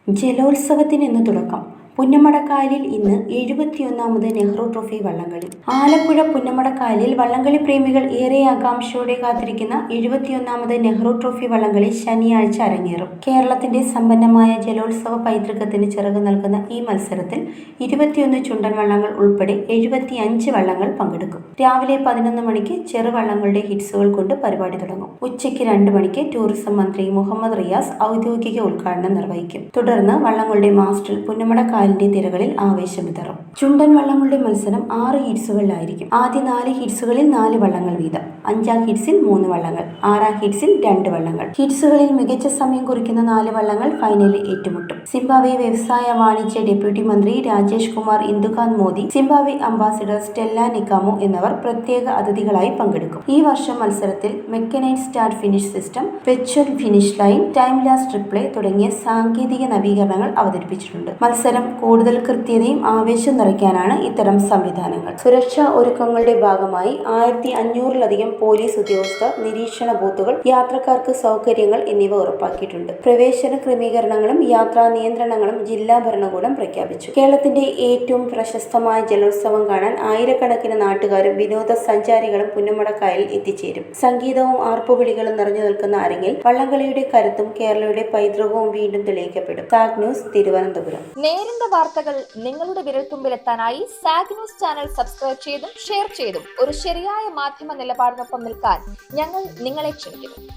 ജലോത്സവത്തിന് ഇന്ന് തുടക്കം. പുന്നമടക്കായലിൽ ഇന്ന് 71ാമത് നെഹ്റു ട്രോഫി വള്ളംകളി. ആലപ്പുഴ പുന്നമടക്കായലിൽ വള്ളംകളി പ്രേമികൾ ഏറെ ആകാംക്ഷയോടെ കാത്തിരിക്കുന്ന 71ാമത് നെഹ്റു ട്രോഫി വള്ളംകളി ശനിയാഴ്ച അരങ്ങേറും. കേരളത്തിന്റെ സമ്പന്നമായ ജലോത്സവ പൈതൃകത്തിന് ചിറകു നൽകുന്ന ഈ മത്സരത്തിൽ 21 ചുണ്ടൻ വള്ളങ്ങൾ ഉൾപ്പെടെ 75 വള്ളങ്ങൾ പങ്കെടുക്കും. രാവിലെ 11 മണിക്ക് ചെറുവള്ളങ്ങളുടെ ഹിറ്റ്സുകൾ കൊണ്ട് പരിപാടി തുടങ്ങും. ഉച്ചയ്ക്ക് 2 മണിക്ക് ടൂറിസം മന്ത്രി മുഹമ്മദ് റിയാസ് ഔദ്യോഗിക ഉദ്ഘാടനം നിർവഹിക്കും. തുടർന്ന് വള്ളങ്ങളുടെ മാസ്റ്റിൽ പുന്നമടക്കായലിന്റെ തിരകളിൽ ആവേശം വിതറും. ചുണ്ടൻ വള്ളങ്ങളുടെ മത്സരം 6 ഹിറ്റ്സുകളിലായിരിക്കും. ആദ്യ 4 ഹിറ്റ്സുകളിൽ 4 വള്ളങ്ങൾ വീതം, 5ാം ഹിറ്റ്സിൽ 3 വള്ളങ്ങൾ, 6ാം ഹിറ്റ്സിൽ 2 വള്ളങ്ങൾ. ഹിറ്റ്സുകളിൽ മികച്ച സമയം കുറിക്കുന്ന 4 വള്ളങ്ങൾ ഫൈനലിൽ ഏറ്റുമുട്ടും. സിംബാബ്വെ വ്യവസായ വാണിജ്യ ഡെപ്യൂട്ടി മന്ത്രി Rajesh Kumar Indukant Modi, Zimbabwe ambassador Stella Nikamo എന്നിവർ പ്രത്യേക അതിഥികളായി പങ്കെടുക്കും. ഈ വർഷം മത്സരത്തിൽ mechanised start finish system, virtual finish line, time lapse replay തുടങ്ങിയ സാങ്കേതിക നവീകരണങ്ങൾ അവതരിപ്പിച്ചിട്ടുണ്ട്. മത്സരം കൂടുതൽ കൃത്യതയും ആവേശം നിറയ്ക്കാനാണ് ഇത്തരം സംവിധാനങ്ങൾ. സുരക്ഷാ ഒരുക്കങ്ങളുടെ ഭാഗമായി 1500-ലധികം പോലീസ് ഉദ്യോഗസ്ഥർ, നിരീക്ഷണ ബൂത്തുകൾ, യാത്രക്കാർക്ക് സൗകര്യങ്ങൾ എന്നിവ ഉറപ്പാക്കിയിട്ടുണ്ട്. പ്രവേശന ക്രമീകരണങ്ങളും യാത്രാ നിയന്ത്രണങ്ങളും ജില്ലാ ഭരണകൂടം പ്രഖ്യാപിച്ചു. കേരളത്തിന്റെ ഏറ്റവും പ്രശസ്തമായ ജലോത്സവം കാണാൻ ആയിരക്കണക്കിന് നാട്ടുകാരും വിനോദസഞ്ചാരികളും പുന്നമടക്കായലിൽ എത്തിച്ചേരും. സംഗീതവും ആർപ്പുവിളികളും നിറഞ്ഞു നിൽക്കുന്ന അരങ്ങിൽ വള്ളംകളിയുടെ കരുത്തും കേരളയുടെ പൈതൃകവും വീണ്ടും തെളിയിക്കപ്പെടും. Zag news, Thiruvananthapuram. നേരിന്റെ വാർത്തകൾ നിങ്ങളുടെ വിരൽത്തുമ്പിലെത്താനായി സാഗ് ന്യൂസ് ചാനൽ സബ്സ്ക്രൈബ് ചെയ്തും ഷെയർ ചെയ്തും ഒരു ശരിയായ മാധ്യമ നിലപാടിനൊപ്പം നിൽക്കാൻ ഞങ്ങൾ നിങ്ങളെ ക്ഷണിക്കുന്നു.